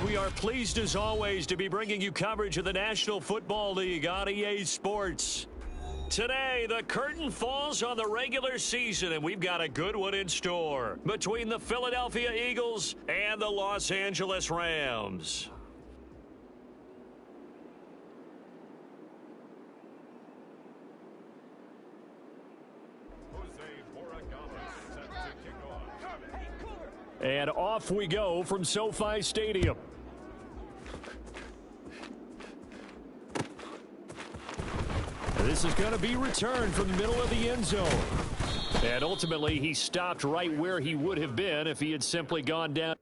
We are pleased as always to be bringing you coverage of the National Football League on EA Sports. Today, the curtain falls on the regular season, and we've got a good one in store between the Philadelphia Eagles and the Los Angeles Rams. And off we go from SoFi Stadium. This is going to be returned from the middle of the end zone. And ultimately, he stopped right where he would have been if he had simply gone down.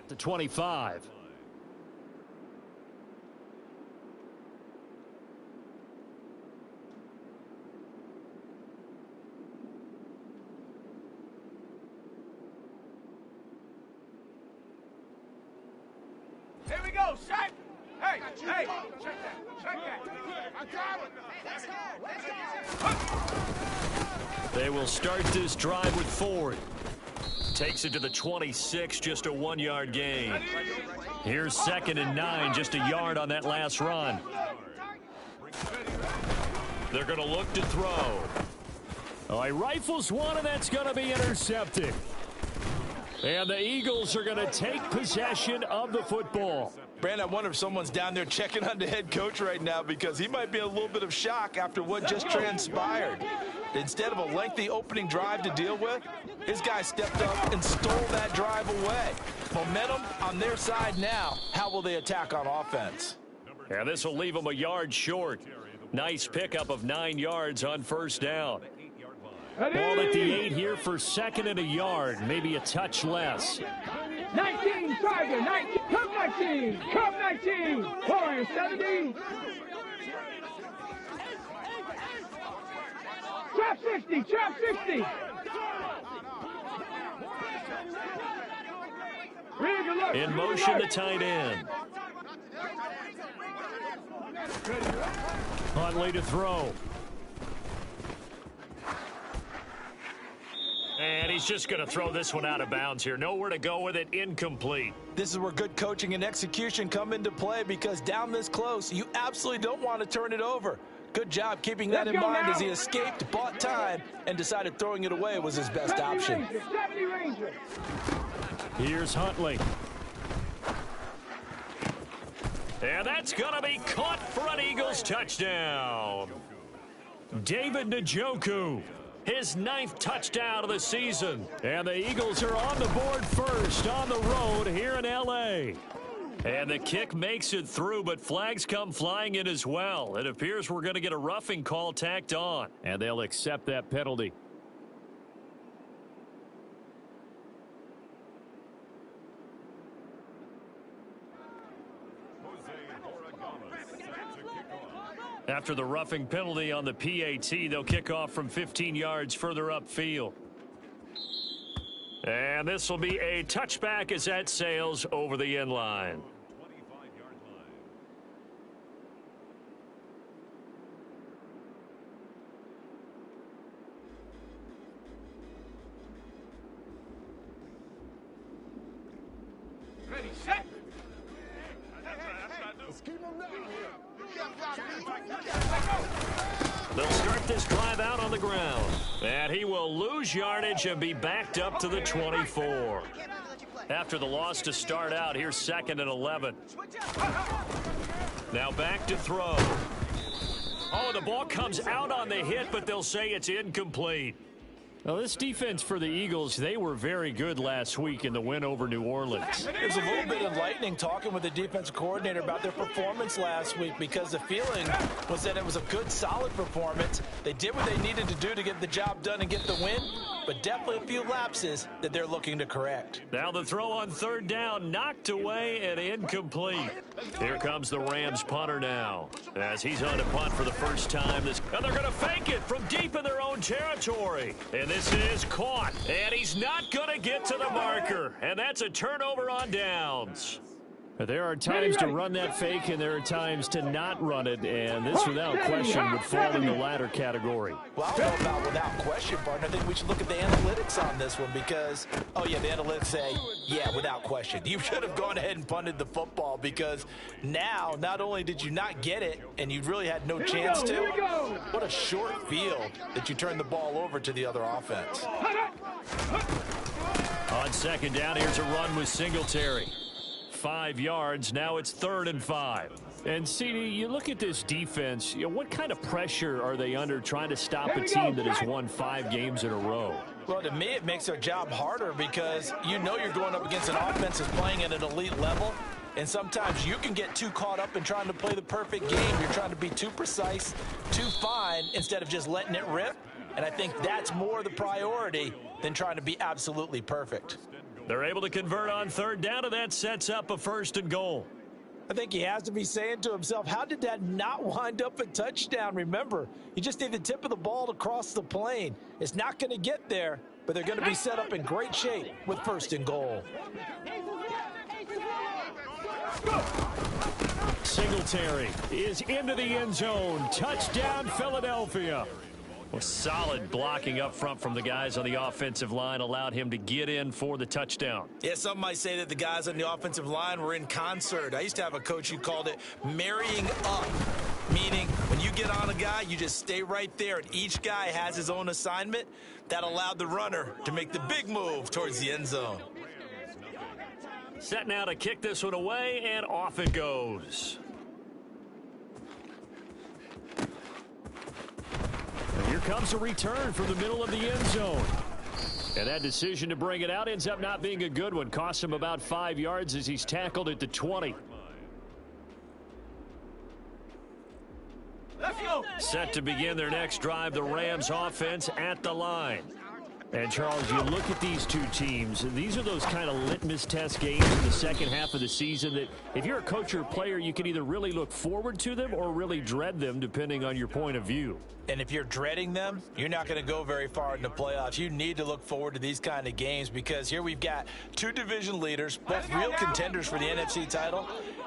The 25. Here we go, set! Hey, check that, check that. I got it. Let's go. They will start this drive with Ford. Takes it to the 26, just a 1-yard gain. Here's 2nd and 9, just a yard on that last run. They're going to look to throw. Oh, he rifles one, and that's going to be intercepted. And the Eagles are going to take possession of the football. Brandon, I wonder if someone's down there checking on the head coach right now because he might be in a little bit of shock after what just transpired. Instead of a lengthy opening drive to deal with, his guy stepped up and stole that drive away. Momentum on their side now. How will they attack on offense? Yeah, this will leave them a yard short. Nice pickup of 9 yards on first down. Ball at the 8 here for 2nd and a yard, maybe a touch less. 19, Tiger, 19, come 19, come 19, Warriors 70. Trap 60, trap 60. Really good look. In motion, the tight end. Huntley to throw. And he's just going to throw this one out of bounds here. Nowhere to go with it, incomplete. This is where good coaching and execution come into play because down this close, you absolutely don't want to turn it over. Good job keeping that in mind as he escaped, bought time, and decided throwing it away was his best option. Here's Huntley. And that's going to be caught for an Eagles touchdown. David Njoku, his 9th touchdown of the season. And the Eagles are on the board first on the road here in L.A. And the kick makes it through, but flags come flying in as well. It appears we're going to get a roughing call tacked on, and they'll accept that penalty. After the roughing penalty on the PAT, they'll kick off from 15 yards further upfield. And this will be a touchback as that sails over the end line. Ready, set. They'll start this drive out on the ground. And he will lose yardage and be backed up to the 24. After the loss to start out, here's 2nd and 11. Now back to throw. Oh, the ball comes out on the hit, but they'll say it's incomplete. Well, this defense for the Eagles, they were very good last week in the win over New Orleans. It was a little bit enlightening talking with the defensive coordinator about their performance last week because the feeling was that it was a good, solid performance. They did what they needed to do to get the job done and get the win, but definitely a few lapses that they're looking to correct. Now the throw on 3rd down, knocked away and incomplete. Here comes the Rams punter now as he's on to punt for the first time. And they're going to fake it from deep in their own territory. And this is caught, and he's not going to get to the marker, and that's a turnover on downs. There are times to run that fake, and there are times to not run it, and this, without question, would fall in the latter category. Well, I don't know about without question, partner. I think we should look at the analytics on this one because, oh, yeah, the analytics say, yeah, without question. You should have gone ahead and punted the football because now, not only did you not get it, and you really had no chance to, what a short field that you turned the ball over to the other offense. On 2nd down, here's a run with Singletary. 5 yards. Now it's 3rd and 5. And, CD, you look at this defense, what kind of pressure are they under trying to stop a team that has won 5 games in a row? Well, to me, it makes their job harder because you know you're going up against an offense that's playing at an elite level. And sometimes you can get too caught up in trying to play the perfect game. You're trying to be too precise, too fine, instead of just letting it rip. And I think that's more the priority than trying to be absolutely perfect. They're able to convert on 3rd down, and that sets up a 1st and goal. I think he has to be saying to himself, how did that not wind up a touchdown? Remember, you just need the tip of the ball to cross the plane. It's not going to get there, but they're going to be set up in great shape with 1st and goal. Singletary is into the end zone. Touchdown, Philadelphia. Well, solid blocking up front from the guys on the offensive line allowed him to get in for the touchdown. Yeah, some might say that the guys on the offensive line were in concert. I used to have a coach who called it marrying up, meaning when you get on a guy, you just stay right there, and each guy has his own assignment. That allowed the runner to make the big move towards the end zone. Set now to kick this one away, and off it goes. And here comes a return from the middle of the end zone. And that decision to bring it out ends up not being a good one. Costs him about 5 yards as he's tackled at the 20. Let's go. Set to begin their next drive, the Rams offense at the line. And, Charles, you look at these two teams, these are those kind of litmus test games in the second half of the season that if you're a coach or a player, you can either really look forward to them or really dread them, depending on your point of view. And if you're dreading them, you're not going to go very far in the playoffs. You need to look forward to these kind of games because here we've got two division leaders, both real contenders for the NFC title.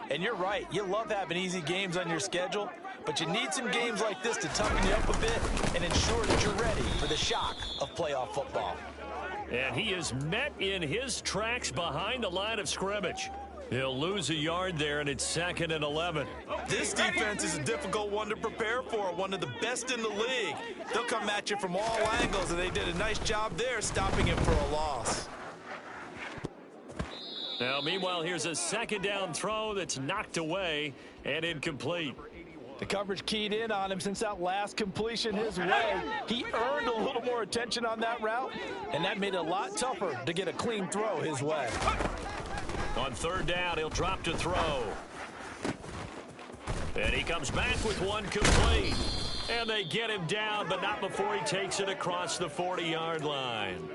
And you're right, you love having easy games on your schedule, but you need some games like this to toughen you up a bit and ensure that you're ready for the shock of playoff football. And he is met in his tracks behind the line of scrimmage. He'll lose a yard there, and it's 2nd and 11. This defense is a difficult one to prepare for, one of the best in the league. They'll come at you from all angles, and they did a nice job there stopping him for a loss. Now, meanwhile, here's a second down throw that's knocked away and incomplete. The coverage keyed in on him since that last completion his way. He earned a little more attention on that route, and that made it a lot tougher to get a clean throw his way. On third down, he'll drop to throw. And he comes back with one complete. And they get him down, but not before he takes it across the 40-yard line.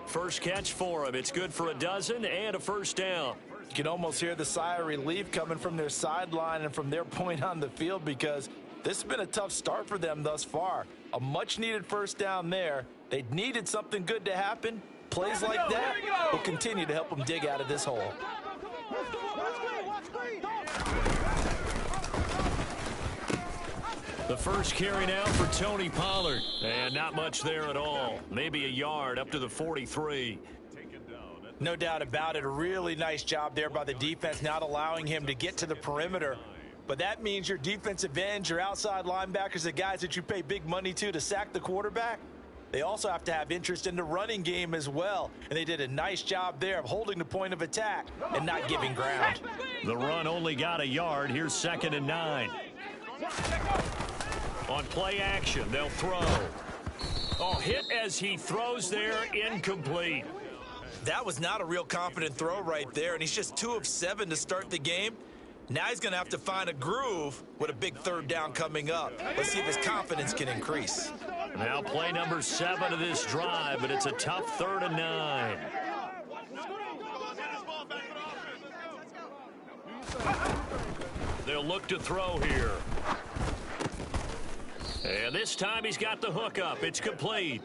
First catch for him. It's good for a dozen and a first down. You can almost hear the sigh of relief coming from their sideline and from their point on the field, because this has been a tough start for them thus far. A much-needed first down there. They needed something good to happen. Plays like that will continue to help them dig out of this hole. The first carry now for Tony Pollard. And not much there at all. Maybe a yard up to the 43. No doubt about it. A really nice job there by the defense, not allowing him to get to the perimeter. But that means your defensive ends, your outside linebackers, the guys that you pay big money to sack the quarterback, they also have to have interest in the running game as well. And they did a nice job there of holding the point of attack and not giving ground. The run only got a yard. Here's 2nd and 9. On play action, they'll throw. Oh, hit as he throws there, incomplete. That was not a real confident throw right there, and he's just 2 of 7 to start the game. Now he's going to have to find a groove with a big third down coming up. Let's see if his confidence can increase. Now play number 7 of this drive, but it's a tough 3rd and 9. They'll look to throw here. And this time he's got the hook up. It's complete.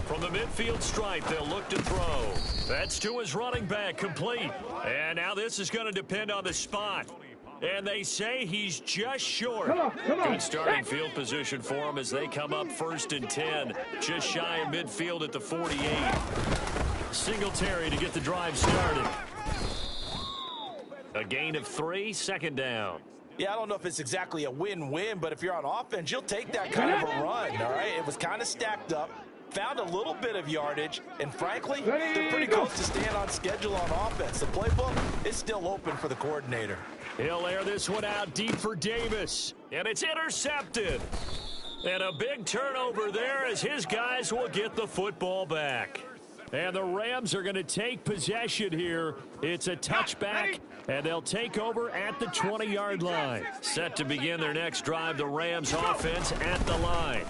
From the midfield stripe, they'll look to throw. That's to his running back, complete. And now this is going to depend on the spot. And they say he's just short. Good starting field position for him as they come up 1st and 10. Just shy of midfield at the 48. Singletary to get the drive started. A gain of 3, 2nd down. Yeah, I don't know if it's exactly a win-win, but if you're on offense, you'll take that kind of a run, all right? It was kind of stacked up, found a little bit of yardage, and frankly, they're pretty close to staying on schedule on offense. The playbook is still open for the coordinator. He'll air this one out deep for Davis, and it's intercepted. And a big turnover there as his guys will get the football back. And the Rams are going to take possession here. It's a touchback, and they'll take over at the 20-yard line. Set to begin their next drive, the Rams offense at the line.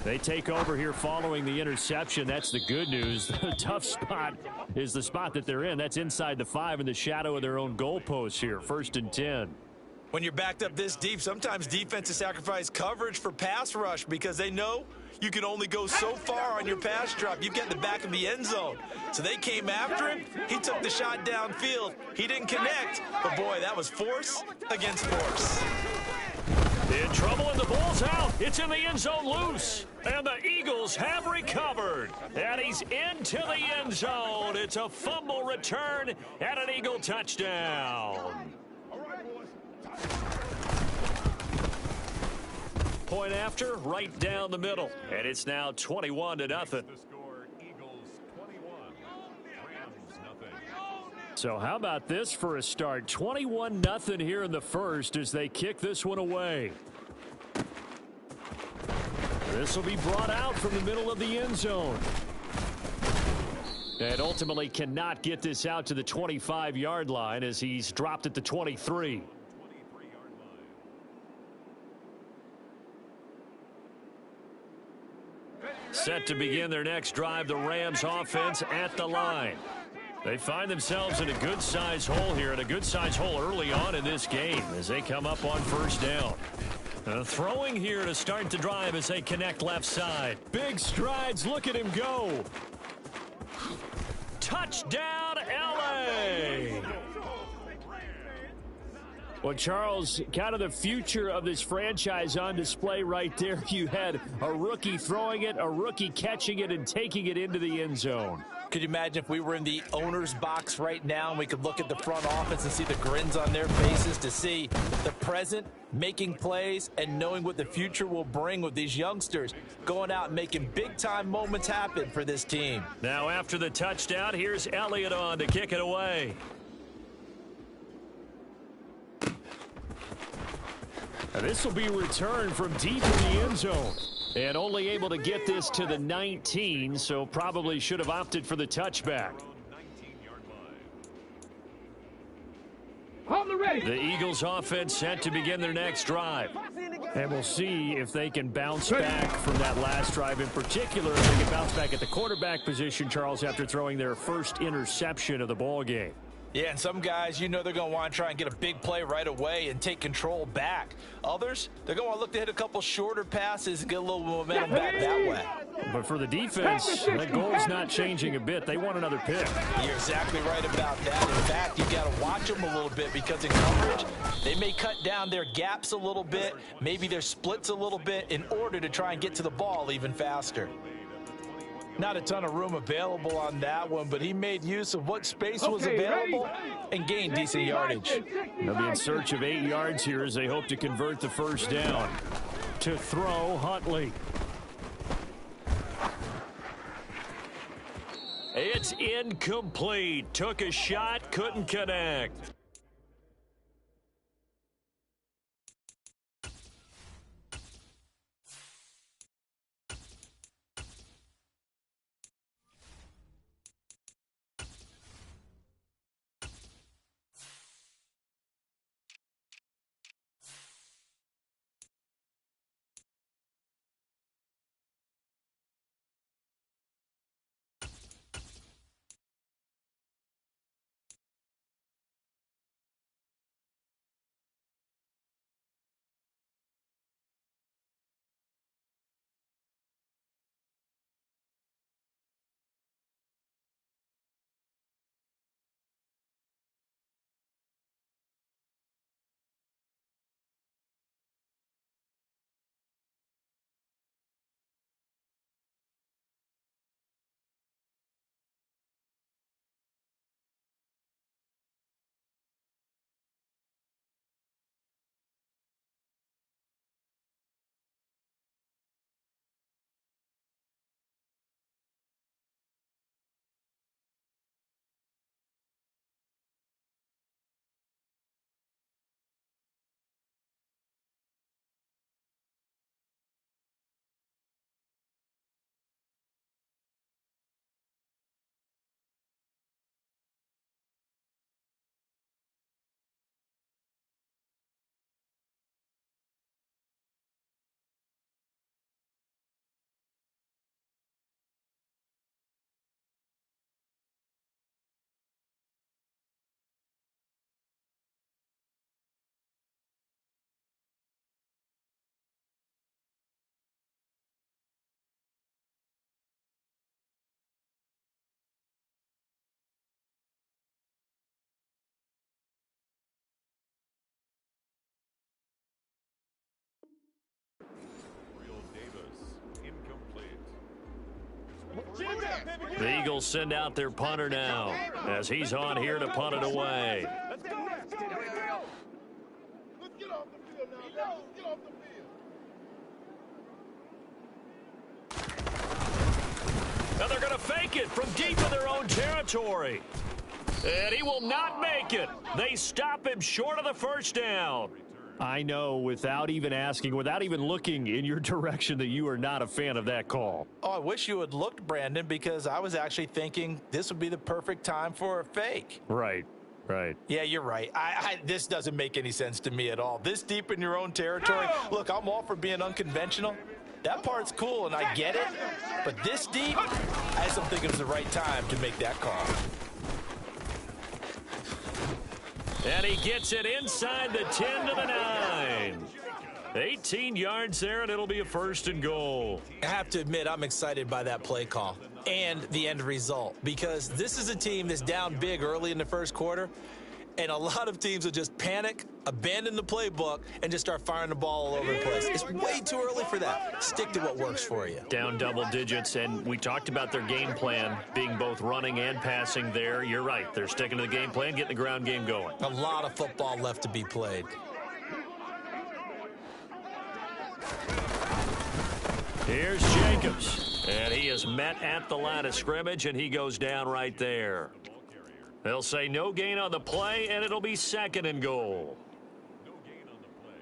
They take over here following the interception. That's the good news. The tough spot is the spot that they're in. That's inside the 5 in the shadow of their own goalpost here. 1st and 10. When you're backed up this deep, sometimes defenses sacrifice coverage for pass rush because they know you can only go so far on your pass drop. You've got the back of the end zone. So they came after him. He took the shot downfield. He didn't connect. But, boy, that was force against force. In trouble, and the ball's out. It's in the end zone loose. And the Eagles have recovered. And he's into the end zone. It's a fumble return and an Eagle touchdown. Point after, right down the middle. And it's now 21-0. So how about this for a start? 21-0 here in the first as they kick this one away. This will be brought out from the middle of the end zone. And ultimately cannot get this out to the 25-yard line as he's dropped at the 23. Set to begin their next drive, the Rams offense at the line. They find themselves in a good-sized hole here, and a good-sized hole early on in this game as they come up on 1st down. Throwing here to start the drive as they connect left side. Big strides, look at him go. Touchdown, L.A. Well, Charles, kind of the future of this franchise on display right there. You had a rookie throwing it, a rookie catching it, and taking it into the end zone. Could you imagine if we were in the owner's box right now and we could look at the front office and see the grins on their faces to see the present making plays and knowing what the future will bring with these youngsters going out and making big-time moments happen for this team. Now, after the touchdown, here's Elliott on to kick it away. This will be returned from deep in the end zone. And only able to get this to the 19, so probably should have opted for the touchback. The Eagles offense set to begin their next drive. And we'll see if they can bounce back from that last drive in particular. If they can bounce back at the quarterback position, Charles, after throwing their first interception of the ball game. Yeah, and some guys, you know they're going to want to try and get a big play right away and take control back. Others, they're going to want to look to hit a couple shorter passes and get a little momentum back that way. But for the defense, that goal's not changing a bit. They want another pick. You're exactly right about that. In fact, you've got to watch them a little bit because in coverage, they may cut down their gaps a little bit, maybe their splits a little bit in order to try and get to the ball even faster. Not a ton of room available on that one, but he made use of what space was available and gained decent yardage. They'll be in search of 8 yards here as they hope to convert the first down. To throw, Huntley. It's incomplete. Took a shot, couldn't connect. The Eagles send out their punter now as he's on here to punt it away. Let's go. Let's get off the field now. Let's get off the field. Now they're going to fake it from deep in their own territory. And he will not make it. They stop him short of the first down. I know, without even asking, without even looking in your direction, that you are not a fan of that call. Oh, I wish you had looked, Brandon, because I was actually thinking this would be the perfect time for a fake. Right. Yeah, you're right. This doesn't make any sense to me at all. This deep in your own territory. Look, I'm all for being unconventional. That part's cool, and I get it. But this deep, I just don't think it was the right time to make that call. And he gets it inside the 10 to the 9. 18 yards there, and it'll be a first and goal. I have to admit, I'm excited by that play call and the end result, because this is a team that's down big early in the first quarter, And a lot of teams will just panic, abandon the playbook, and just start firing the ball all over the place. It's way too early for that. Stick to what works for you. Down double digits, and we talked about their game plan being both running and passing there. You're right. They're sticking to the game plan, getting the ground game going. A lot of football left to be played. Here's Jacobs, and he is met at the line of scrimmage, and he goes down right there. They'll say no gain on the play, and it'll be 2nd and goal. No gain on the play.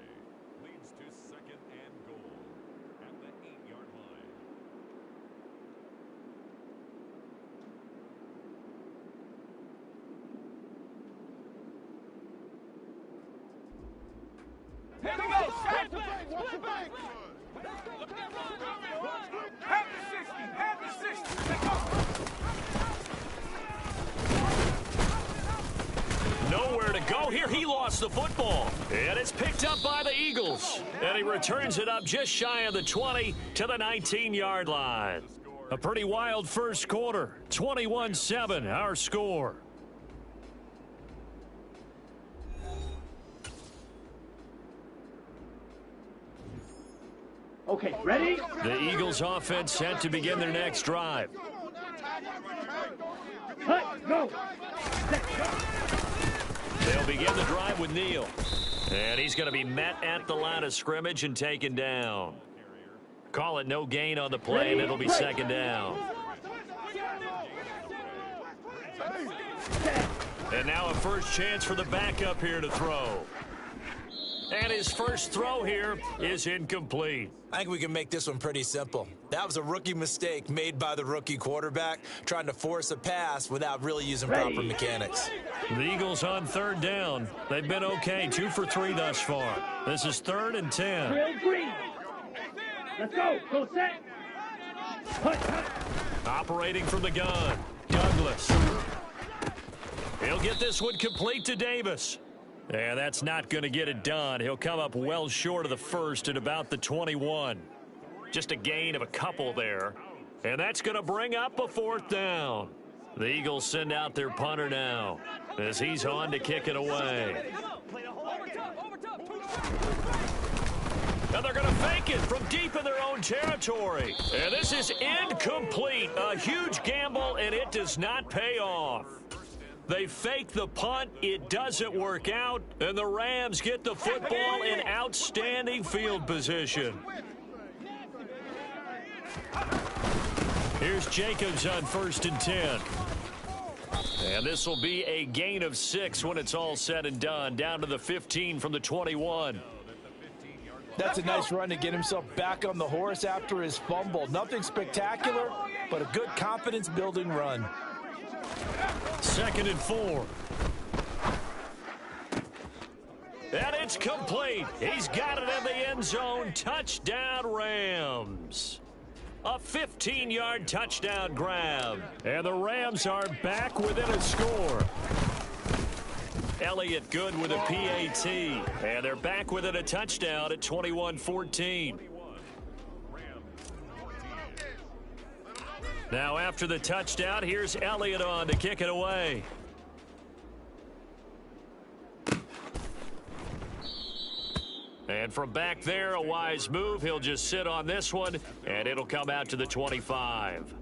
Leads to 2nd and goal at the 8-yard line. Here we go, set! Have the 60, have the 60, let's go! Nowhere to go here. He lost the football. And it's picked up by the Eagles. And he returns it up just shy of the 20 to the 19-yard line. A pretty wild first quarter. 21-7, our score. Okay, ready? The Eagles offense set to begin their next drive. Hut, go! They'll begin the drive with Neal. And he's going to be met at the line of scrimmage and taken down. Call it no gain on the play, and it'll be 2nd down. And now a first chance for the backup here to throw. And his first throw here is incomplete. I think we can make this one pretty simple. That was a rookie mistake made by the rookie quarterback, trying to force a pass without really using proper mechanics. The Eagles on 3rd down. They've been okay, 2 for 3 thus far. This is 3rd and 10. Drill green. Let's go. Go set. Hut, hut. Operating from the gun, Douglas. He'll get this one complete to Davis. And that's not going to get it done. He'll come up well short of the first at about the 21. Just a gain of a couple there. And that's going to bring up a 4th down. The Eagles send out their punter now as he's on to kick it away. And they're going to fake it from deep in their own territory. And this is incomplete. A huge gamble, and it does not pay off. They fake the punt. It doesn't work out. And the Rams get the football in outstanding field position. Here's Jacobs on 1st and 10. And this will be a gain of 6 when it's all said and done. Down to the 15 from the 21. That's a nice run to get himself back on the horse after his fumble. Nothing spectacular, but a good confidence-building run. 2nd and 4. And it's complete. He's got it in the end zone. Touchdown, Rams. A 15-yard touchdown grab. And the Rams are back within a score. Elliott good with a PAT. And they're back within a touchdown at 21-14. Now after the touchdown, here's Elliott on to kick it away. And from back there, a wise move. He'll just sit on this one, and it'll come out to the 25.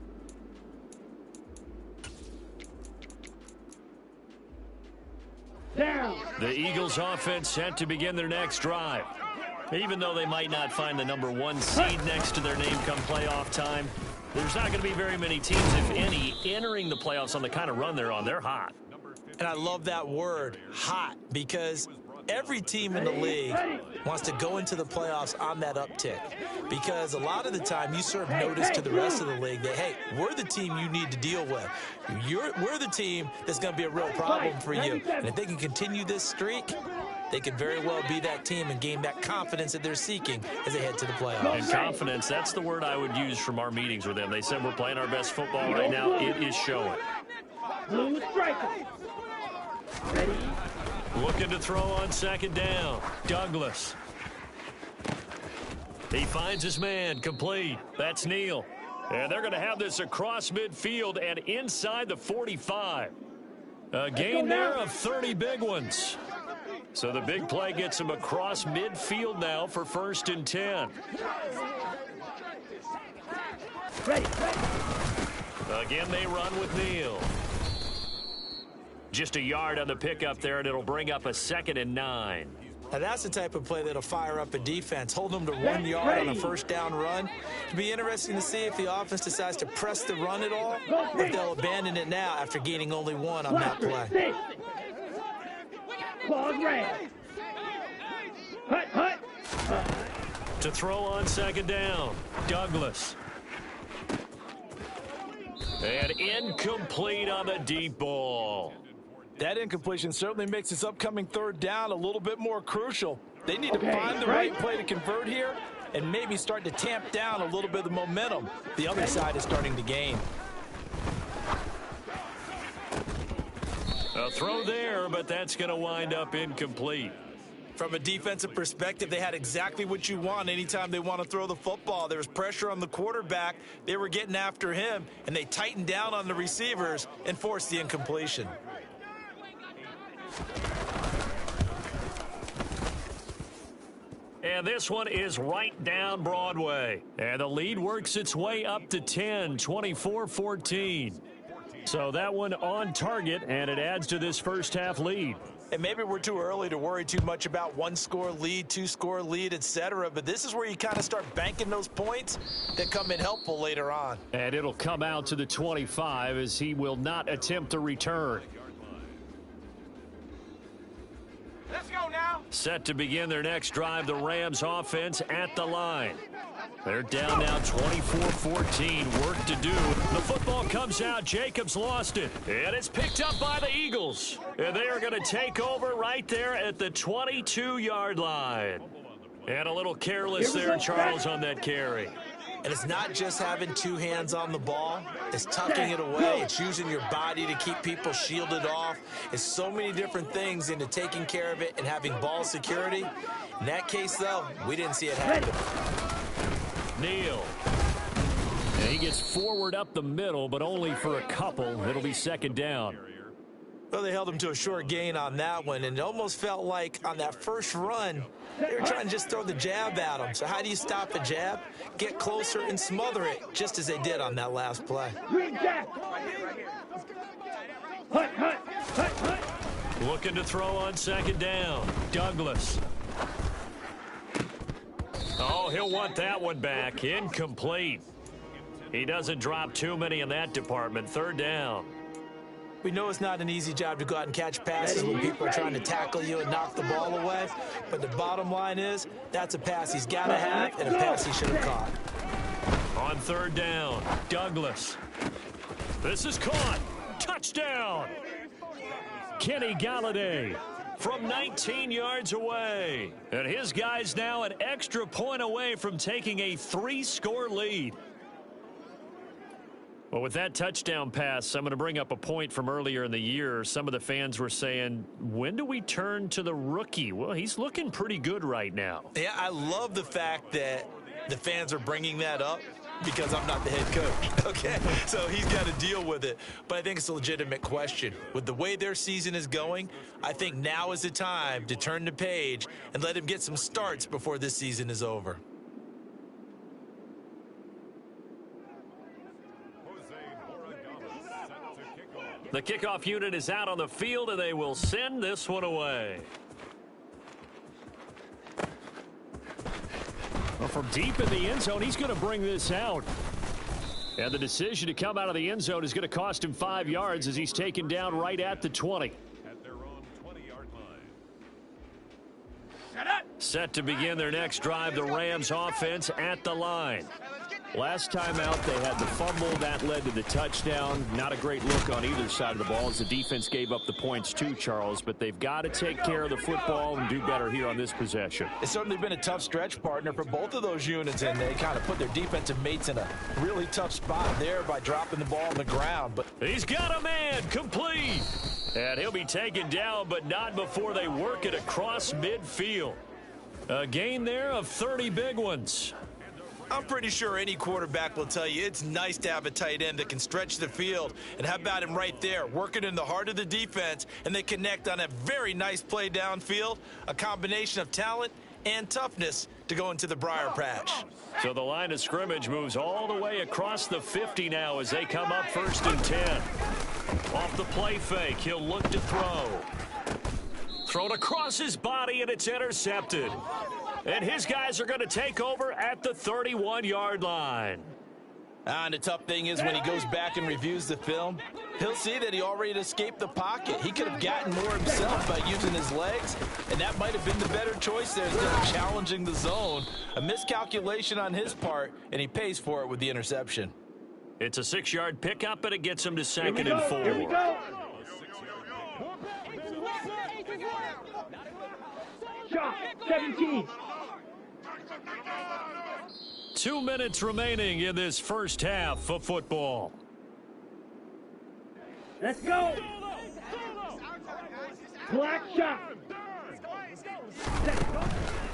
Down. The Eagles offense set to begin their next drive. Even though they might not find the number 1 seed next to their name come playoff time, there's not going to be very many teams, if any, entering the playoffs on the kind of run they're on. They're hot. And I love that word, hot, because every team in the league wants to go into the playoffs on that uptick, because a lot of the time you serve notice to the rest of the league that, hey, we're the team you need to deal with. We're the team that's going to be a real problem for you. And if they can continue this streak, they could very well be that team and gain that confidence that they're seeking as they head to the playoffs. And confidence, that's the word I would use from our meetings with them. They said we're playing our best football right now. It is showing. Blue striker. Ready? Looking to throw on 2nd down. Douglas. He finds his man, complete. That's Neal. And they're going to have this across midfield and inside the 45. A gain there of 30 big ones. So the big play gets him across midfield now for 1st and 10. Ready. Again, they run with Neal. Just a yard on the pickup there, and it'll bring up a 2nd and 9. Now that's the type of play that'll fire up a defense. Hold them to 1 yard on a 1st down run. It'll be interesting to see if the offense decides to press the run at all, or if they'll abandon it now after gaining only 1 on that play. Claws red. Hut. To throw on 2nd down, Douglas. And incomplete on the deep ball. That incompletion certainly makes this upcoming 3rd down a little bit more crucial. They need to find the right play to convert here and maybe start to tamp down a little bit of the momentum the other side is starting to gain. A throw there, but that's going to wind up incomplete. From a defensive perspective, they had exactly what you want anytime they want to throw the football. There was pressure on the quarterback. They were getting after him, and they tightened down on the receivers and forced the incompletion. And this one is right down Broadway. And the lead works its way up to 10, 24-14. So that one on target, and it adds to this 1st half lead. And maybe we're too early to worry too much about 1-score lead, 2-score lead, etc. But this is where you kind of start banking those points that come in helpful later on. And it'll come out to the 25 as he will not attempt to return. Let's go now. Set to begin their next drive, the Rams offense at the line. They're down now 24-14. Work to do. The football comes out. Jacobs lost it. And it's picked up by the Eagles. And they are going to take over right there at the 22-yard line. And a little careless there, Charles, on that carry. And it's not just having 2 hands on the ball. It's tucking it away. It's using your body to keep people shielded off. It's so many different things into taking care of it and having ball security. In that case, though, we didn't see it happen. Neal. And he gets forward up the middle, but only for a couple. It'll be 2nd down. Well, they held him to a short gain on that one, and it almost felt like on that first run, they were trying to just throw the jab at him. So how do you stop a jab? Get closer and smother it, just as they did on that last play. Green jack. Hut. Looking to throw on 2nd down. Douglas. Oh, he'll want that one back. Incomplete. He doesn't drop too many in that department. 3rd down. We know it's not an easy job to go out and catch passes when people are trying to tackle you and knock the ball away. But the bottom line is, that's a pass he's got to have and a pass he should have caught. On 3rd down, Douglas. This is caught. Touchdown. Kenny Galladay from 19 yards away. And his guy's now an extra point away from taking a 3-score lead. Well, with that touchdown pass, I'm going to bring up a point from earlier in the year. Some of the fans were saying, when do we turn to the rookie? Well, he's looking pretty good right now. Yeah, I love the fact that the fans are bringing that up because I'm not the head coach, okay? So he's got to deal with it. But I think it's a legitimate question. With the way their season is going, I think now is the time to turn the page and let him get some starts before this season is over. The kickoff unit is out on the field, and they will send this one away. Well, from deep in the end zone, he's going to bring this out. And the decision to come out of the end zone is going to cost him 5 yards as he's taken down right at the 20. At their own 20-yard line. Set to begin their next drive, the Rams offense at the line. Last time out, they had the fumble. That led to the touchdown. Not a great look on either side of the ball as the defense gave up the points too, Charles. But they've got to take care of the football and do better here on this possession. It's certainly been a tough stretch, partner, for both of those units, and they kind of put their defensive mates in a really tough spot there by dropping the ball on the ground. But he's got a man, complete. And he'll be taken down, but not before they work it across midfield. A gain there of 30 big ones. I'm pretty sure any quarterback will tell you it's nice to have a tight end that can stretch the field. And how about him right there, working in the heart of the defense, and they connect on a very nice play downfield, a combination of talent and toughness to go into the briar patch. So the line of scrimmage moves all the way across the 50 now as they come up 1st and 10. Off the play fake, he'll look to throw. Thrown across his body, and it's intercepted. And his guys are going to take over at the 31-yard line. And the tough thing is when he goes back and reviews the film, he'll see that he already escaped the pocket. He could have gotten more himself by using his legs, and that might have been the better choice there instead of challenging the zone. A miscalculation on his part, and he pays for it with the interception. It's a 6-yard pickup, and it gets him to 2nd and 4. Here we go. Shot, 17. 2 minutes remaining in this first half of football. Let's go. Black shot.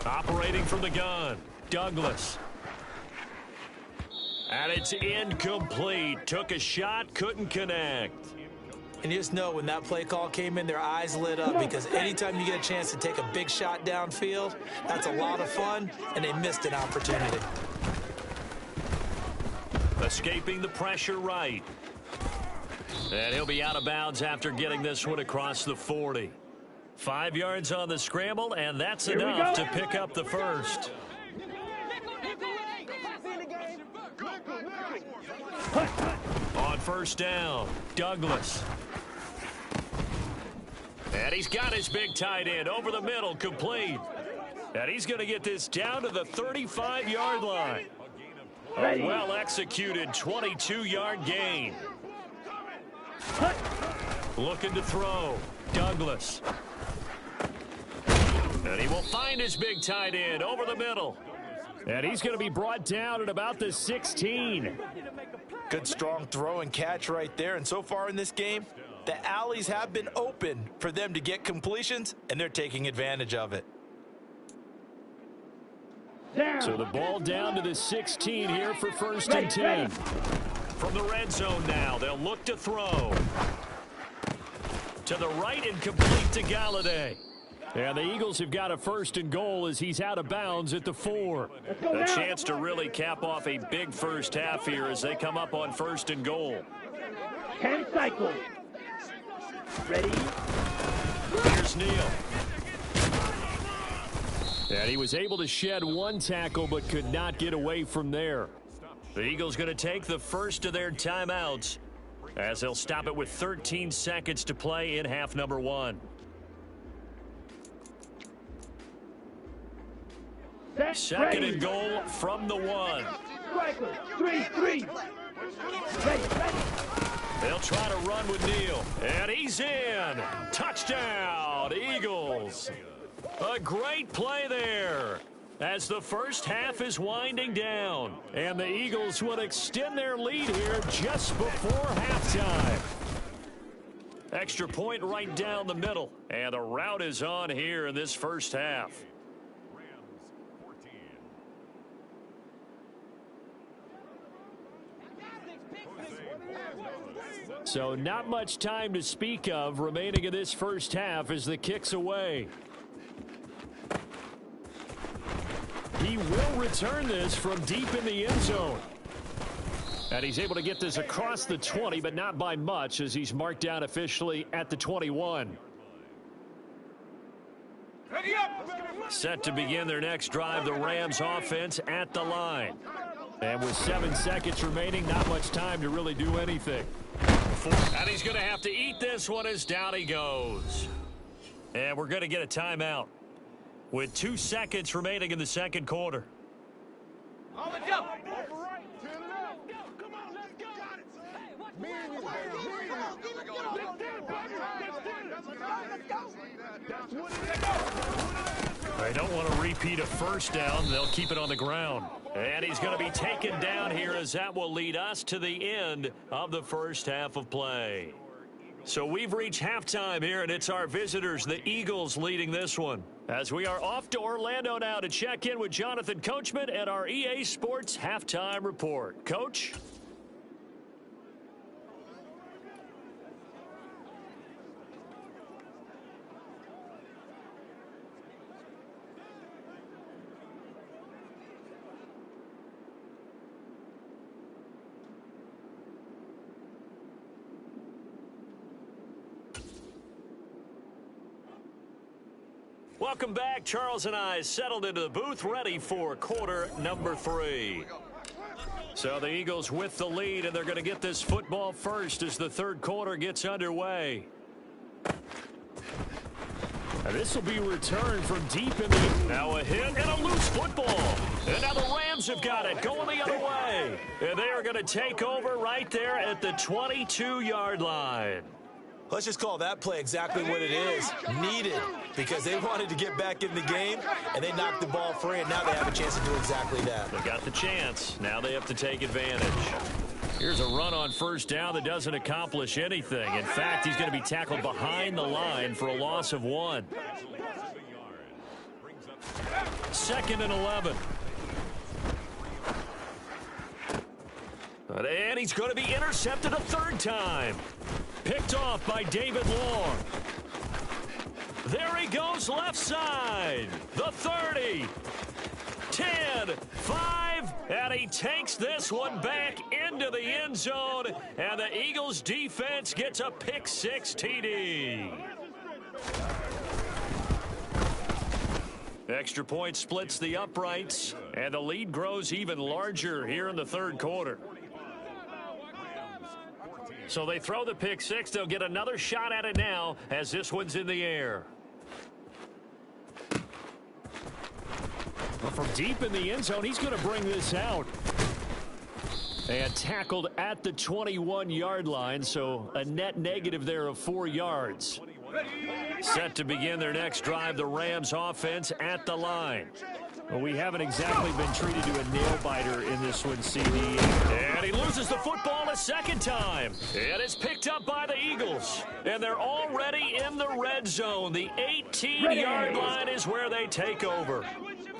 Operating from the gun, Douglas. And it's incomplete. Took a shot, couldn't connect. And you just know when that play call came in, their eyes lit up because anytime you get a chance to take a big shot downfield, that's a lot of fun, and they missed an opportunity. Escaping the pressure right. And he'll be out of bounds after getting this one across the 40. 5 yards on the scramble, and that's enough to pick up the first. On 1st down, Douglas. And he's got his big tight end over the middle, complete. And he's going to get this down to the 35-yard line. A well-executed 22-yard gain. Looking to throw, Douglas. And he will find his big tight end over the middle. And he's going to be brought down at about the 16. Good strong throw and catch right there. And so far in this game, the alleys have been open for them to get completions, and they're taking advantage of it. So the ball down to the 16 here for 1st and 10. From the red zone now, they'll look to throw. To the right and complete to Galladay. And the Eagles have got a 1st and goal as he's out of bounds at the 4. A chance to really cap off a big first half here as they come up on 1st and goal. 10 cycles. Ready? Here's Neal. And he was able to shed one tackle but could not get away from there. The Eagles going to take the first of their timeouts as they'll stop it with 13 seconds to play in half number 1. Second and goal from the 1. 3-3. Ready. They'll try to run with Neal. And he's in. Touchdown, Eagles. A great play there as the first half is winding down. And the Eagles will extend their lead here just before halftime. Extra point right down the middle. And the route is on here in this first half. So not much time to speak of remaining in this first half as the kick's away. He will return this from deep in the end zone. And he's able to get this across the 20, but not by much as he's marked down officially at the 21. Ready up! Set to begin their next drive, the Rams offense at the line. And with 7 seconds remaining, not much time to really do anything. And he's going to have to eat this one as down he goes. And we're going to get a timeout with 2 seconds remaining in the second quarter. On the jump! They don't want to repeat a first down. They'll keep it on the ground. And he's going to be taken down here as that will lead us to the end of the first half of play. So we've reached halftime here, and it's our visitors, the Eagles, leading this one. As we are off to Orlando now to check in with Jonathan Coachman at our EA Sports Halftime Report. Coach? Welcome back. Charles and I settled into the booth, ready for quarter number 3. So the Eagles with the lead, and they're going to get this football first as the third quarter gets underway. And this will be returned from deep in the... Now a hit and a loose football. And now the Rams have got it going the other way. And they are going to take over right there at the 22-yard line. Let's just call that play exactly what it is. Needed, because they wanted to get back in the game, and they knocked the ball free, and now they have a chance to do exactly that. They got the chance. Now they have to take advantage. Here's a run on first down that doesn't accomplish anything. In fact, he's going to be tackled behind the line for a loss of 1. 2nd and 11. And he's going to be intercepted a third time. Picked off by David Long. There he goes left side. The 30. 10, 5, and he takes this one back into the end zone, and the Eagles defense gets a pick 6 TD. Extra point splits the uprights, and the lead grows even larger here in the third quarter. So they throw the pick 6. They'll get another shot at it now as this one's in the air. Well, from deep in the end zone, he's going to bring this out. And tackled at the 21-yard line, so a net negative there of 4 yards. Set to begin their next drive, the Rams offense at the line. Well, we haven't exactly been treated to a nail-biter in this one, CD. And he loses the football a second time. And it's picked up by the Eagles. And they're already in the red zone. The 18-yard line is where they take over.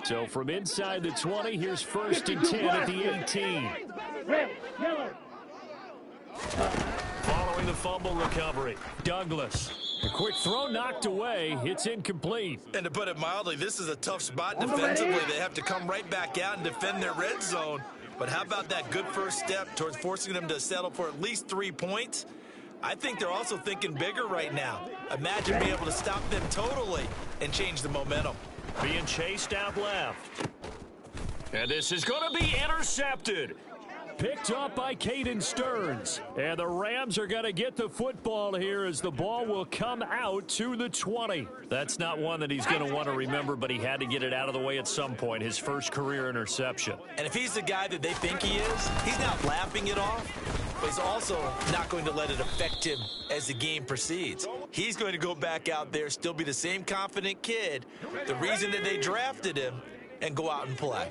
So from inside the 20, here's 1st and 10 at the 18. Following the fumble recovery, Douglas. A quick throw knocked away. It's incomplete. And to put it mildly, this is a tough spot defensively. They have to come right back out and defend their red zone. But how about that good first step towards forcing them to settle for at least 3 points? I think they're also thinking bigger right now. Imagine being able to stop them totally and change the momentum. Being chased out left. And this is going to be intercepted. Picked up by Caden Stearns. And the Rams are going to get the football here as the ball will come out to the 20. That's not one that he's going to want to remember, but he had to get it out of the way at some point. His first career interception. And if he's the guy that they think he is, he's not laughing it off, but he's also not going to let it affect him as the game proceeds. He's going to go back out there, still be the same confident kid, the reason that they drafted him, and go out and play.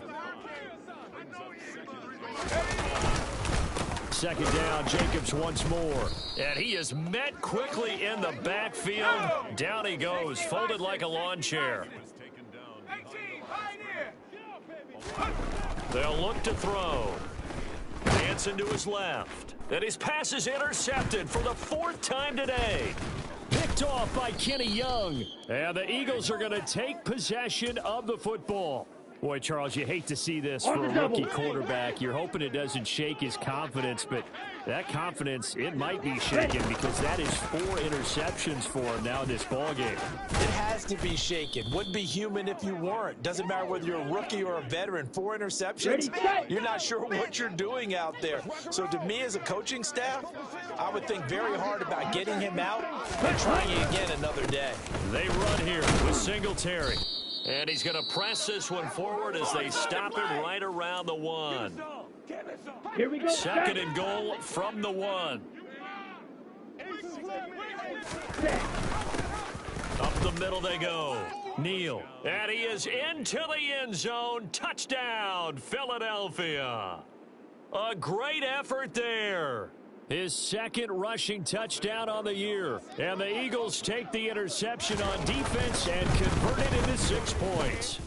2nd down, Jacobs once more. And he is met quickly in the backfield. Down he goes, folded like a lawn chair. They'll look to throw. Hanson to his left. And his pass is intercepted for the 4th time today. Picked off by Kenny Young. And the Eagles are going to take possession of the football. Boy, Charles, you hate to see this for a rookie quarterback. You're hoping it doesn't shake his confidence, but that confidence, it might be shaken because that is 4 interceptions for him now in this ballgame. It has to be shaken. Wouldn't be human if you weren't. Doesn't matter whether you're a rookie or a veteran. 4 interceptions, you're not sure what you're doing out there. So to me as a coaching staff, I would think very hard about getting him out and trying again another day. They run here with Singletary. And he's going to press this one forward as they stop him right around the 1. Here we go. 2nd and goal from the 1. Up the middle they go. Neal. And he is into the end zone. Touchdown, Philadelphia. A great effort there. His second rushing touchdown on the year. And the Eagles take the interception on defense and convert it into 6 points.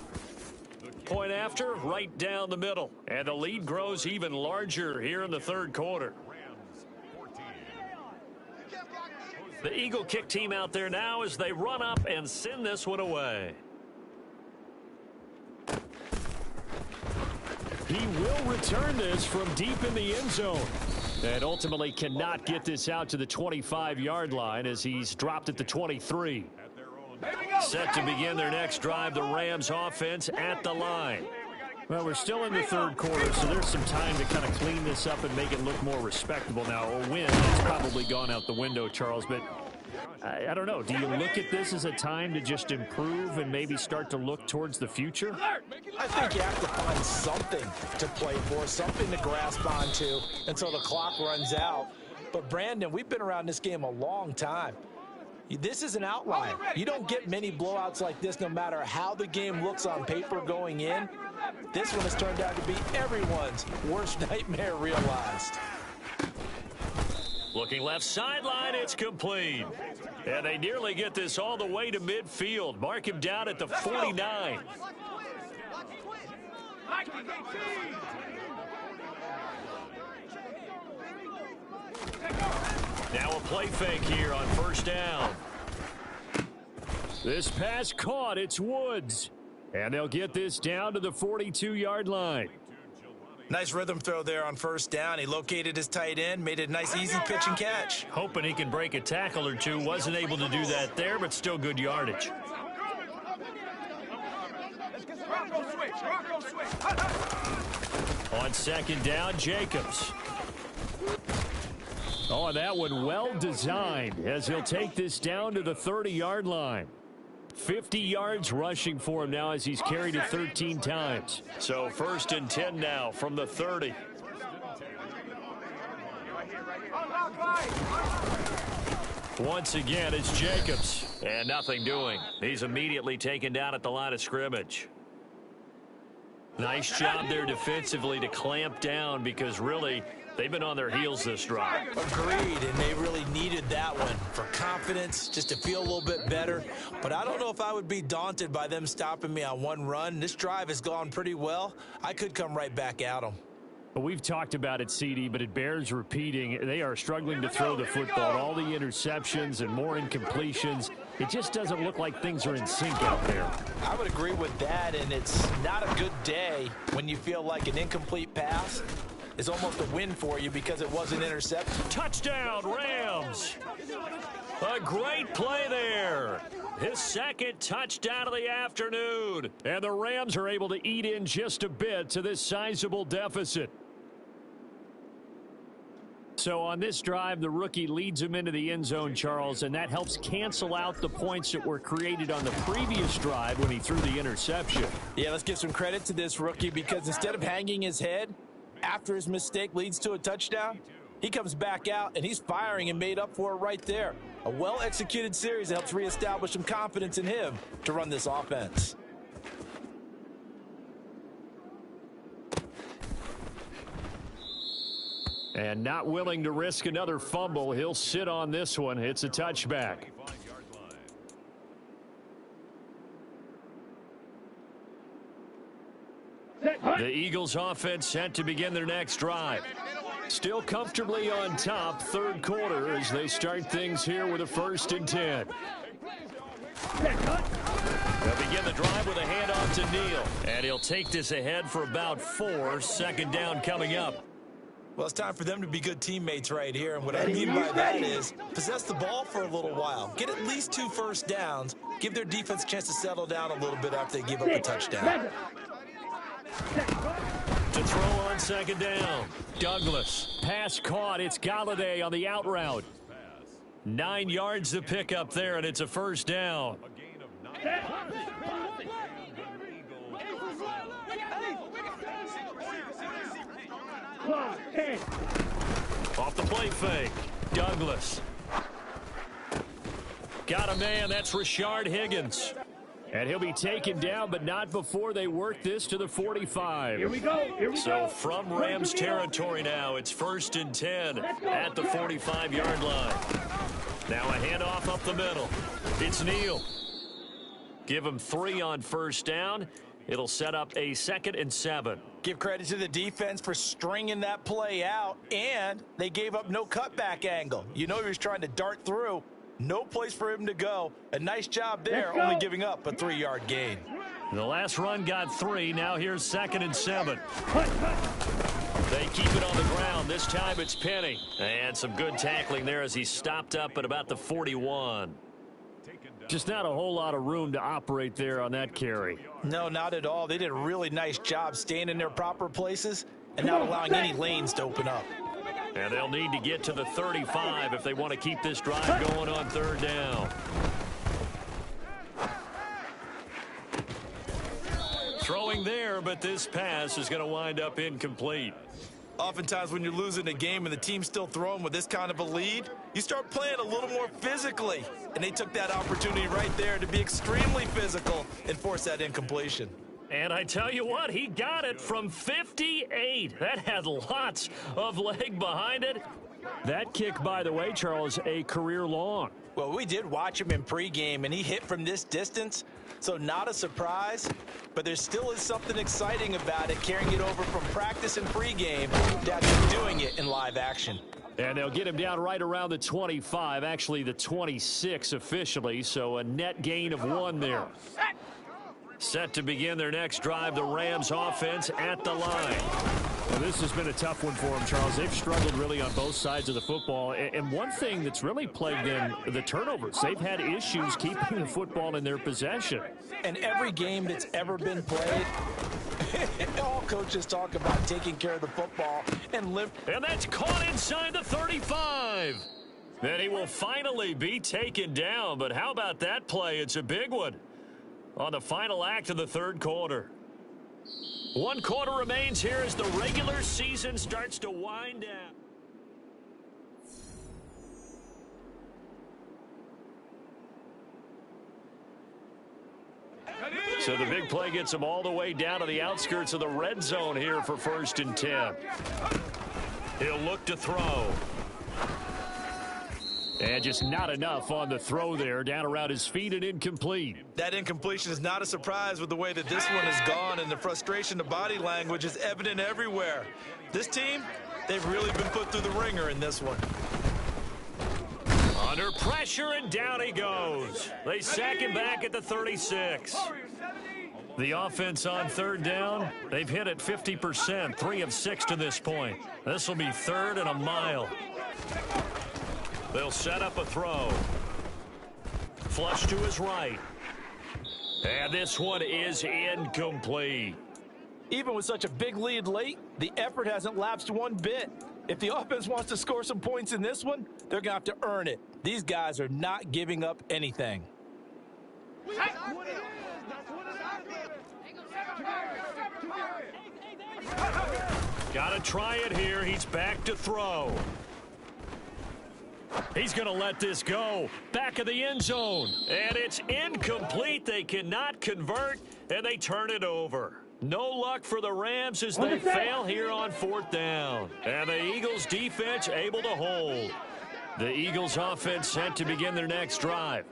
Point after, right down the middle. And the lead grows even larger here in the third quarter. The Eagle kick team out there now as they run up and send this one away. He will return this from deep in the end zone. And ultimately cannot get this out to the 25-yard line as he's dropped at the 23. Set to begin their next drive, the Rams offense at the line. Well, we're still in the third quarter, so there's some time to kind of clean this up and make it look more respectable. Now, a win has probably gone out the window, Charles, but I don't know. Do you look at this as a time to just improve and maybe start to look towards the future? I think you have to find something to play for, something to grasp onto until the clock runs out. But, Brandon, we've been around this game a long time. This is an outlier. You don't get many blowouts like this no matter how the game looks on paper going in. This one has turned out to be everyone's worst nightmare realized. Looking left sideline, it's complete. And they nearly get this all the way to midfield. Mark him down at the 49. Now a play fake here on first down. This pass caught. It's Woods. And they'll get this down to the 42-yard line. Nice rhythm throw there on first down. He located his tight end, made it a nice easy pitch and catch. Hoping he can break a tackle or two. Wasn't able to do that there, but still good yardage. On second down, Jacobs. Oh, and that one well designed as he'll take this down to the 30-yard line. 50 yards rushing for him now as he's carried it 13 times. So first and 10 now from the 30. Once again, it's Jacobs. And nothing doing. He's immediately taken down at the line of scrimmage. Nice job there defensively to clamp down because really they've been on their heels this drive. Agreed, and they really needed that one for confidence, just to feel a little bit better. But I don't know if I would be daunted by them stopping me on one run. This drive has gone pretty well. I could come right back at them. We've talked about it, CD, but it bears repeating. They are struggling to throw the football. All the interceptions and more incompletions. It just doesn't look like things are in sync out there. I would agree with that, and it's not a good day when you feel like an incomplete pass is almost a win for you because it wasn't intercepted. Touchdown, Rams! A great play there. His second touchdown of the afternoon. And the Rams are able to eat in just a bit to this sizable deficit. So on this drive, the rookie leads him into the end zone, Charles, and that helps cancel out the points that were created on the previous drive when he threw the interception. Yeah, let's give some credit to this rookie because instead of hanging his head after his mistake leads to a touchdown, he comes back out and he's firing and made up for it right there. A well-executed series that helps reestablish some confidence in him to run this offense. And not willing to risk another fumble, he'll sit on this one. It's a touchback. The Eagles offense set to begin their next drive. Still comfortably on top, third quarter as they start things here with a 1st and 10. They'll begin the drive with a handoff to Neal. And he'll take this ahead for about 4. Second down coming up. Well, it's time for them to be good teammates right here. And what I mean by that is possess the ball for a little while. Get at least 2 first downs. Give their defense a chance to settle down a little bit after they give up a touchdown. To throw on second down. Douglas. Pass caught. It's Galladay on the out route. 9 yards to pick up there, and it's a first down. Off the play fake. Douglas. Got a man. That's Rashard Higgins. And he'll be taken down, but not before they work this to the 45. Here we go. Here we So go. from Rams territory now, it's 1st and 10 at the 45-yard line. Now a handoff up the middle. It's Neal. Give him 3 on 1st down. It'll set up a 2nd and 7. Give credit to the defense for stringing that play out, and they gave up no cutback angle. You know he was trying to dart through. No place for him to go. A nice job there, only giving up a 3-yard gain. The last run got 3. Now here's 2nd and 7. They keep it on the ground. This time it's Penny. And some good tackling there as he stopped up at about the 41. Just not a whole lot of room to operate there on that carry. No, not at all. They did a really nice job staying in their proper places and not allowing any lanes to open up. And they'll need to get to the 35 if they want to keep this drive going on 3rd down. Throwing there, but this pass is going to wind up incomplete. Oftentimes when you're losing a game and the team's still throwing with this kind of a lead, you start playing a little more physically. And they took that opportunity right there to be extremely physical and force that incompletion. And I tell you what, he got it from 58. That had lots of leg behind it. That kick, by the way, Charles, a career long. Well, we did watch him in pregame, and he hit from this distance, so not a surprise. But there still is something exciting about it, carrying it over from practice and pregame to actually doing it in live action. And they'll get him down right around the 25, actually the 26 officially, so a net gain of 1 there. Set to begin their next drive, the Rams offense at the line. Well, this has been a tough one for them, Charles. They've struggled really on both sides of the football. And one thing that's really plagued them, the turnovers. They've had issues keeping the football in their possession. And every game that's ever been played, all coaches talk about taking care of the football and live. And that's caught inside the 35. Then he will finally be taken down. But how about that play? It's a big one on the final act of the 3rd quarter. 1 quarter remains here as the regular season starts to wind down. So the big play gets them all the way down to the outskirts of the red zone here for 1st and 10. He'll look to throw. And just not enough on the throw there, down around his feet and incomplete. That incompletion is not a surprise with the way that this one has gone, and the frustration, the body language is evident everywhere. This team, they've really been put through the ringer in this one. Under pressure, and down he goes. They sack him back at the 36. The offense on 3rd down, they've hit it 50%, 3 of 6 to this point. This will be 3rd and a mile. They'll set up a throw. Flush to his right. And this one is incomplete. Even with such a big lead late, the effort hasn't lapsed one bit. If the offense wants to score some points in this one, they're going to have to earn it. These guys are not giving up anything. Got to try it here. He's back to throw. He's going to let this go. Back of the end zone. And it's incomplete. They cannot convert, and they turn it over. No luck for the Rams as they fail here on 4th down. And the Eagles defense able to hold. The Eagles offense set to begin their next drive.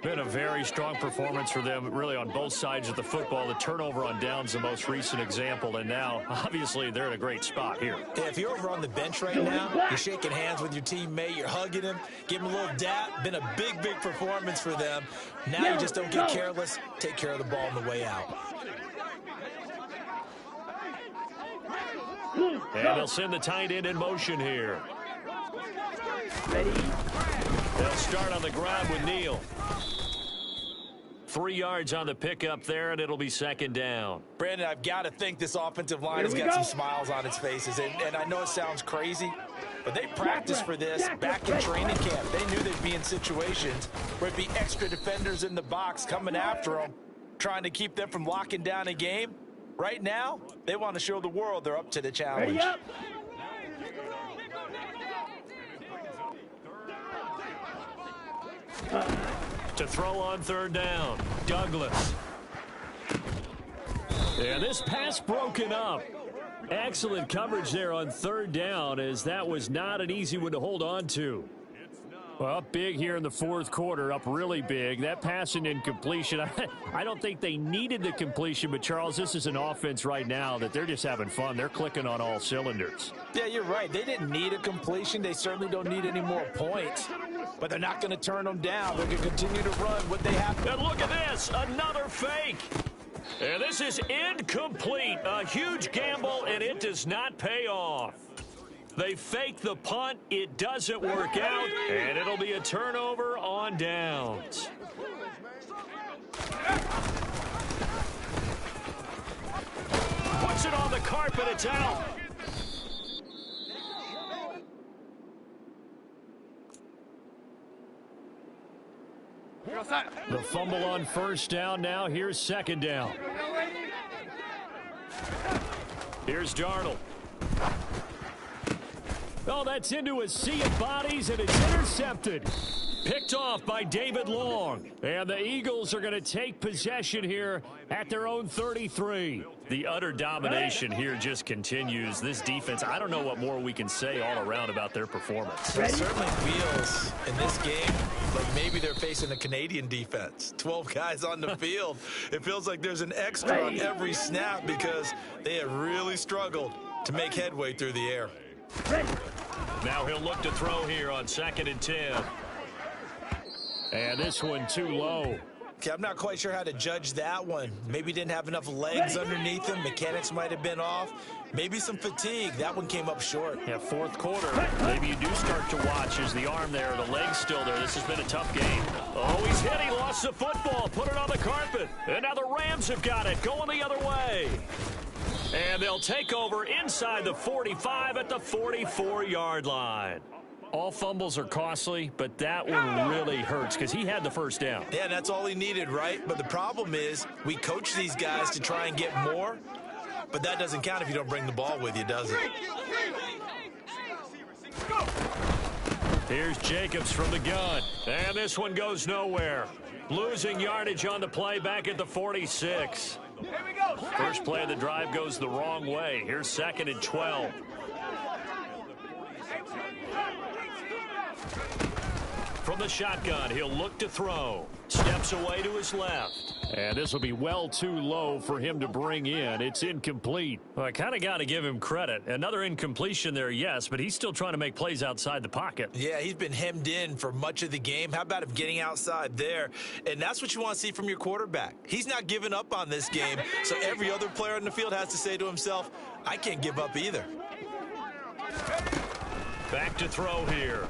Been a very strong performance for them, really, on both sides of the football. The turnover on downs, the most recent example, and now, obviously, they're in a great spot here. Yeah, if you're over on the bench right now, you're shaking hands with your teammate, you're hugging him, giving him a little dap. Been a big, big performance for them. Now you just don't get careless. Take care of the ball on the way out. And they'll send the tight end in motion here. Ready? They'll start on the ground with Neal. 3 yards on the pickup there, and it'll be 2nd down. Brandon, I've got to think this offensive line has got some smiles on its faces. And I know it sounds crazy, but they practiced for this back in training camp. They knew they'd be in situations where it'd be extra defenders in the box coming after them, trying to keep them from locking down a game. Right now, they want to show the world they're up to the challenge. Ready up. To throw on third down, Douglas. And this pass broken up. Excellent coverage there on third down, as that was not an easy one to hold on to. Well, up big here in the fourth quarter, up really big. That pass and incompletion, I don't think they needed the completion, but Charles, this is an offense right now that they're just having fun. They're clicking on all cylinders. Yeah, you're right. They didn't need a completion. They certainly don't need any more points, but they're not going to turn them down. They're going to continue to run what they have. And look at this, another fake. And this is incomplete. A huge gamble, and it does not pay off. They fake the punt. It doesn't work out, and it'll be a turnover on downs. Puts it on the carpet. It's out. The fumble on first down now. Here's second down. Here's Darnold. Oh, that's into a sea of bodies, and it's intercepted. Picked off by David Long. And the Eagles are going to take possession here at their own 33. The utter domination here just continues. This defense, I don't know what more we can say all around about their performance. It certainly feels in this game like maybe they're facing a Canadian defense. 12 guys on the field. It feels like there's an extra on every snap because they have really struggled to make headway through the air. Now he'll look to throw here on 2nd and 10. And this one too low. Okay, I'm not quite sure how to judge that one. Maybe didn't have enough legs underneath him. Mechanics might have been off. Maybe some fatigue. That one came up short. Yeah, fourth quarter. Maybe you do start to watch as the arm there, the leg's still there. This has been a tough game. Oh, he's hit. He lost the football. Put it on the carpet. And now the Rams have got it. Going the other way. And they'll take over inside the 45 at the 44-yard line. All fumbles are costly, but that one really hurts because he had the first down. Yeah, that's all he needed, right? But the problem is we coach these guys to try and get more, but that doesn't count if you don't bring the ball with you, does it? Here's Jacobs from the gun, and this one goes nowhere. Losing yardage on the play back at the 46. First play of the drive goes the wrong way. Here's 2nd and 12. From the shotgun, he'll look to throw. Steps away to his left. And this will be well too low for him to bring in. It's incomplete. Well, I kind of got to give him credit. Another incompletion there, yes, but he's still trying to make plays outside the pocket. Yeah, he's been hemmed in for much of the game. How about him getting outside there? And that's what you want to see from your quarterback. He's not giving up on this game, so every other player on the field has to say to himself, I can't give up either. Back to throw here.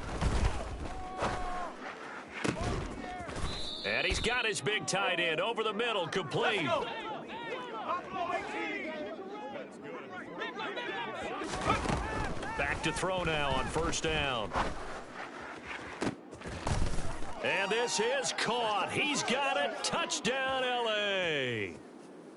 And he's got his big tight end over the middle, complete. Back to throw now on first down. And this is caught. He's got it. Touchdown, L.A.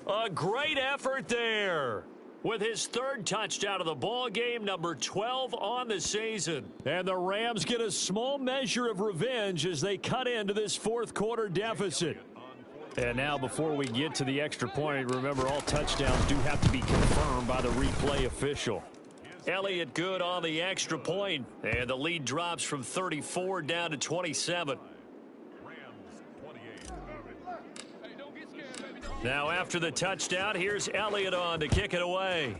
A great effort there. With his third touchdown of the ball game, number 12 on the season. And the Rams get a small measure of revenge as they cut into this fourth quarter deficit. And now before we get to the extra point, remember all touchdowns do have to be confirmed by the replay official. Elliott good on the extra point, and the lead drops from 34 down to 27. Now after the touchdown, here's Elliott on to kick it away.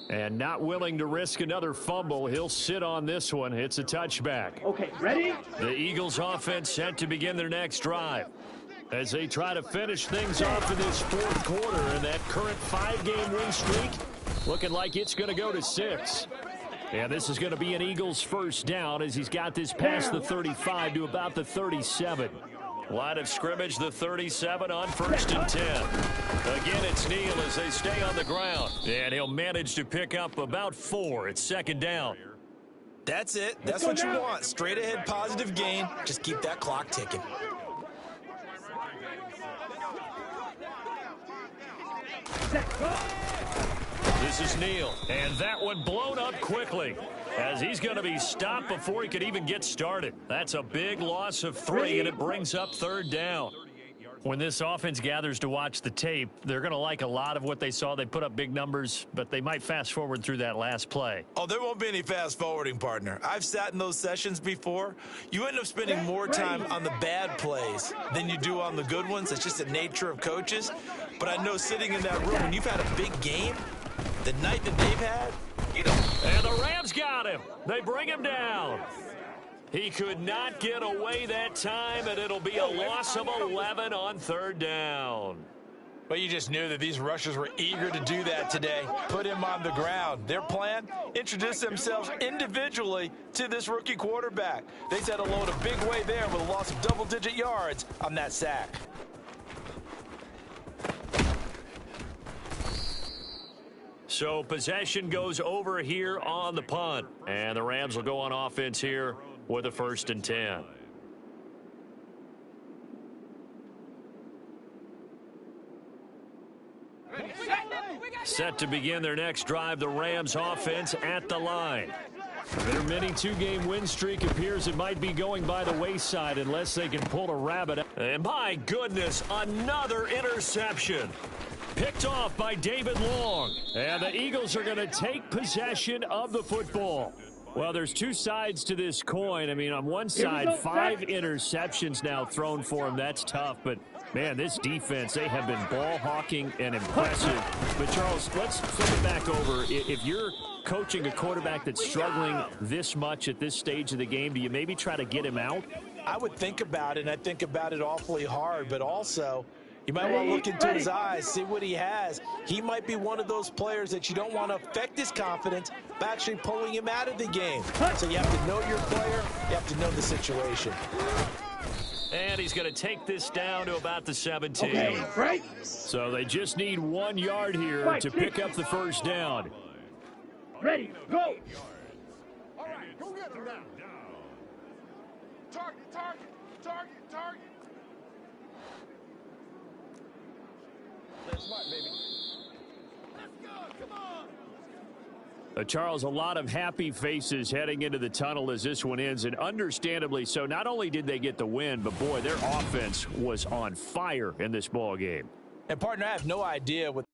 And not willing to risk another fumble, he'll sit on this one. It's a touchback. Okay, ready? The Eagles offense set to begin their next drive as they try to finish things off in this fourth quarter, and that current 5-game win streak looking like it's going to go to 6. And this is going to be an Eagles first down as he's got this past the 35 to about the 37. Line of scrimmage, the 37 on 1st and 10. Again, it's Neal as they stay on the ground. And he'll manage to pick up about 4. It's 2nd down. That's it. That's what you want. Straight ahead positive gain. Just keep that clock ticking. Set, go! This is Neal. And that one blown up quickly, as he's going to be stopped before he could even get started. That's a big loss of 3, and it brings up 3rd down. When this offense gathers to watch the tape, they're going to like a lot of what they saw. They put up big numbers, but they might fast forward through that last play. Oh, there won't be any fast forwarding, partner. I've sat in those sessions before. You end up spending more time on the bad plays than you do on the good ones. It's just the nature of coaches. But I know sitting in that room, when you've had a big game, the night that they've had, you know. And the Rams got him. They bring him down. He could not get away that time, and it'll be a loss of 11 on 3rd down. But you just knew that these rushers were eager to do that today. Put him on the ground. Their plan, introduce themselves individually to this rookie quarterback. They said hello in a big way there with a loss of double-digit yards on that sack. So possession goes over here on the punt. And the Rams will go on offense here with a 1st and 10. Set to begin their next drive, the Rams offense at the line. Their mini 2-game win streak appears it might be going by the wayside unless they can pull a rabbit. And my goodness, another interception. Picked off by David Long. And the Eagles are going to take possession of the football. Well, there's 2 sides to this coin. I mean, on one side, 5 interceptions now thrown for him. That's tough. But, man, this defense, they have been ball hawking and impressive. But, Charles, let's flip it back over. If you're coaching a quarterback that's struggling this much at this stage of the game, do you maybe try to get him out? I would think about it, and I think about it awfully hard. But also, you might want to look into his eyes, see what he has. He might be one of those players that you don't want to affect his confidence by actually pulling him out of the game. So you have to know your player. You have to know the situation. And he's going to take this down to about the 17. Okay, right? So they just need 1 yard here to pick up the 1st down. Ready, go! All right, go get him now. Target, target, target, target. That's smart, baby. Let's go, come on. Charles, a lot of happy faces heading into the tunnel as this one ends, and understandably so. Not only did they get the win, but, boy, their offense was on fire in this ball game. And, partner, I have no idea what